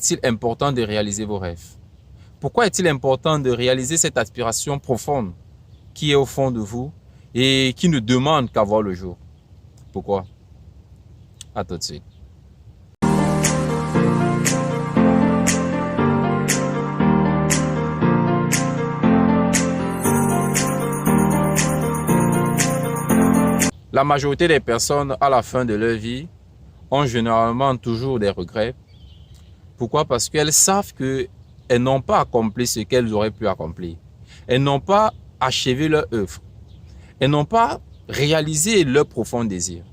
est-il important de réaliser vos rêves? Pourquoi est-il important de réaliser cette aspiration profonde qui est au fond de vous et qui ne demande qu'à voir le jour? Pourquoi? À tout de suite. La majorité des personnes, à la fin de leur vie, ont généralement toujours des regrets. Pourquoi? Parce qu'elles savent qu'elles n'ont pas accompli ce qu'elles auraient pu accomplir. Elles n'ont pas achevé leur œuvre. Elles n'ont pas réalisé leur profond désir.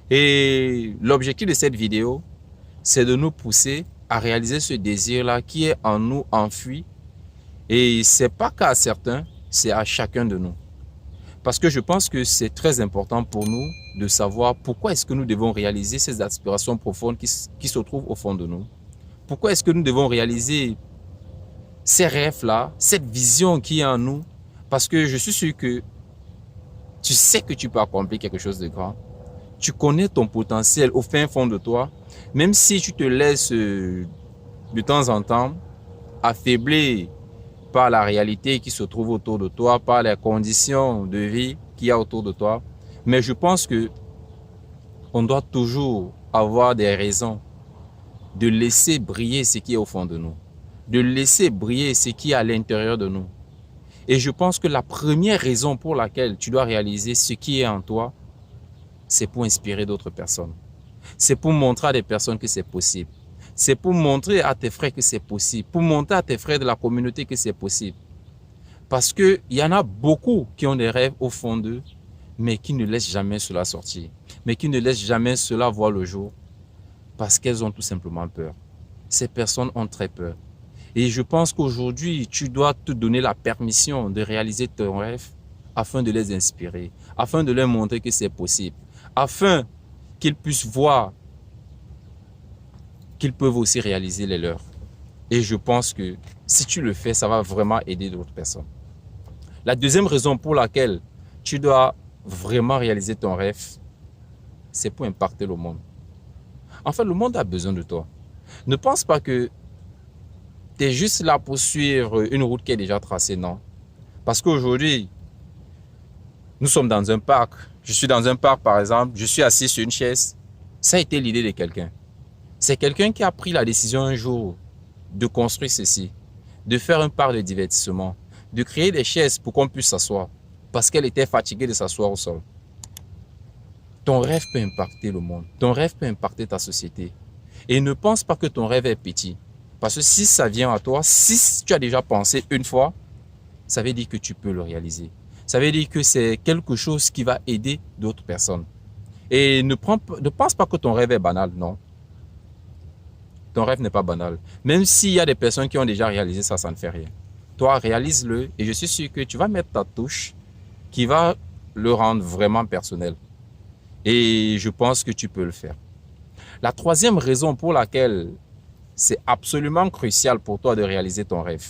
Et l'objectif de cette vidéo, c'est de nous pousser à réaliser ce désir-là qui est en nous enfoui. Et ce n'est pas qu'à certains, c'est à chacun de nous. Parce que je pense que c'est très important pour nous de savoir pourquoi est-ce que nous devons réaliser ces aspirations profondes qui se trouvent au fond de nous. Pourquoi est-ce que nous devons réaliser ces rêves-là, cette vision qui est en nous. Parce que je suis sûr que tu sais que tu peux accomplir quelque chose de grand. Tu connais ton potentiel au fin fond de toi. Même si tu te laisses de temps en temps affaiblir par la réalité qui se trouve autour de toi, par les conditions de vie qu'il y a autour de toi. Mais je pense que on doit toujours avoir des raisons de laisser briller ce qui est au fond de nous, de laisser briller ce qui est à l'intérieur de nous. Et je pense que la première raison pour laquelle tu dois réaliser ce qui est en toi, c'est pour inspirer d'autres personnes. C'est pour montrer à des personnes que c'est possible. C'est pour montrer à tes frères que c'est possible. Pour montrer à tes frères de la communauté que c'est possible. Parce qu'il y en a beaucoup qui ont des rêves au fond d'eux, mais qui ne laissent jamais cela sortir. Mais qui ne laissent jamais cela voir le jour. Parce qu'elles ont tout simplement peur. Ces personnes ont très peur. Et je pense qu'aujourd'hui, tu dois te donner la permission de réaliser ton rêve afin de les inspirer, afin de leur montrer que c'est possible, afin qu'ils puissent voir qu'ils peuvent aussi réaliser les leurs. Et je pense que si tu le fais, ça va vraiment aider d'autres personnes. La deuxième raison pour laquelle tu dois vraiment réaliser ton rêve, c'est pour impacter le monde. En fait, le monde a besoin de toi. Ne pense pas que tu es juste là pour suivre une route qui est déjà tracée, non. Parce qu'aujourd'hui, nous sommes dans un parc. Je suis dans un parc, par exemple. Je suis assis sur une chaise. Ça a été l'idée de quelqu'un. C'est quelqu'un qui a pris la décision un jour de construire ceci, de faire un parc de divertissement, de créer des chaises pour qu'on puisse s'asseoir, parce qu'elle était fatiguée de s'asseoir au sol. Ton rêve peut impacter le monde. Ton rêve peut impacter ta société. Et ne pense pas que ton rêve est petit. Parce que si ça vient à toi, si tu as déjà pensé une fois, ça veut dire que tu peux le réaliser. Ça veut dire que c'est quelque chose qui va aider d'autres personnes. Et ne pense pas que ton rêve est banal, non. Ton rêve n'est pas banal. Même s'il y a des personnes qui ont déjà réalisé ça, ça ne fait rien. Toi, réalise-le et je suis sûr que tu vas mettre ta touche qui va le rendre vraiment personnel. Et je pense que tu peux le faire. La troisième raison pour laquelle c'est absolument crucial pour toi de réaliser ton rêve,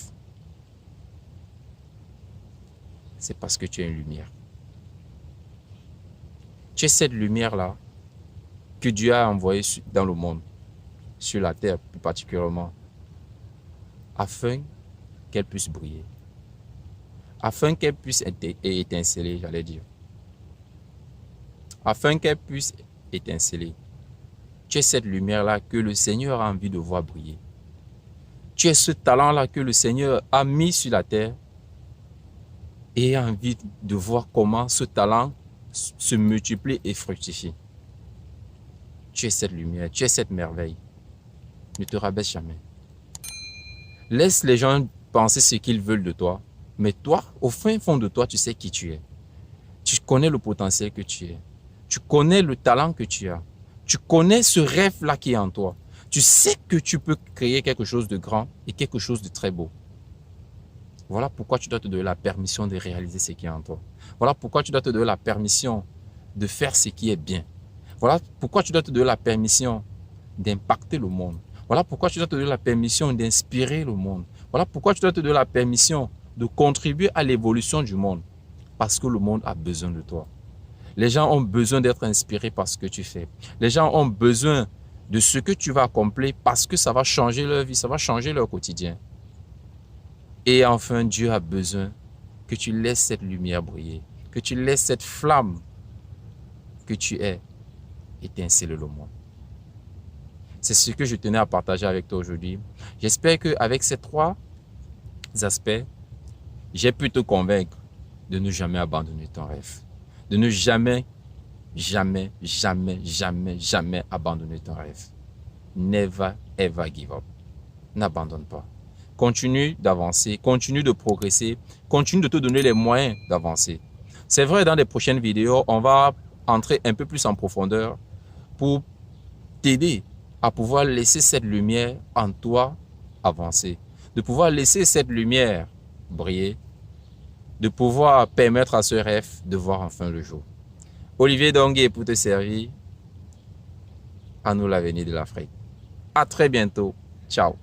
c'est parce que tu es une lumière. Tu es cette lumière-là que Dieu a envoyée dans le monde, sur la terre plus particulièrement, afin qu'elle puisse briller, afin qu'elle puisse étinceler, j'allais dire, afin qu'elle puisse étinceler. Tu es cette lumière-là que le Seigneur a envie de voir briller. Tu es ce talent-là que le Seigneur a mis sur la terre et a envie de voir comment ce talent se multiplie et fructifie. Tu es cette lumière, tu es cette merveille. Ne te rabaisse jamais. Laisse les gens penser ce qu'ils veulent de toi, mais toi, au fin fond de toi, tu sais qui tu es. Tu connais le potentiel que tu es. Tu connais le talent que tu as. Tu connais ce rêve-là qui est en toi. Tu sais que tu peux créer quelque chose de grand et quelque chose de très beau. Voilà pourquoi tu dois te donner la permission de réaliser ce qui est en toi. Voilà pourquoi tu dois te donner la permission de faire ce qui est bien. Voilà pourquoi tu dois te donner la permission d'impacter le monde. Voilà pourquoi tu dois te donner la permission d'inspirer le monde. Voilà pourquoi tu dois te donner la permission de contribuer à l'évolution du monde. Parce que le monde a besoin de toi. Les gens ont besoin d'être inspirés par ce que tu fais. Les gens ont besoin de ce que tu vas accomplir parce que ça va changer leur vie, ça va changer leur quotidien. Et enfin, Dieu a besoin que tu laisses cette lumière briller, que tu laisses cette flamme que tu es étinceler le monde. C'est ce que je tenais à partager avec toi aujourd'hui. J'espère qu'avec ces 3 aspects, j'ai pu te convaincre de ne jamais abandonner ton rêve. De ne jamais, jamais, jamais, jamais, jamais abandonner ton rêve. Never ever give up. N'abandonne pas. Continue d'avancer, continue de progresser, continue de te donner les moyens d'avancer. C'est vrai, dans les prochaines vidéos, on va entrer un peu plus en profondeur pour t'aider à pouvoir laisser cette lumière en toi avancer, de pouvoir laisser cette lumière briller, de pouvoir permettre à ce rêve de voir enfin le jour. Olivier Dongué pour te servir. À nous l'avenir de l'Afrique. À très bientôt. Ciao.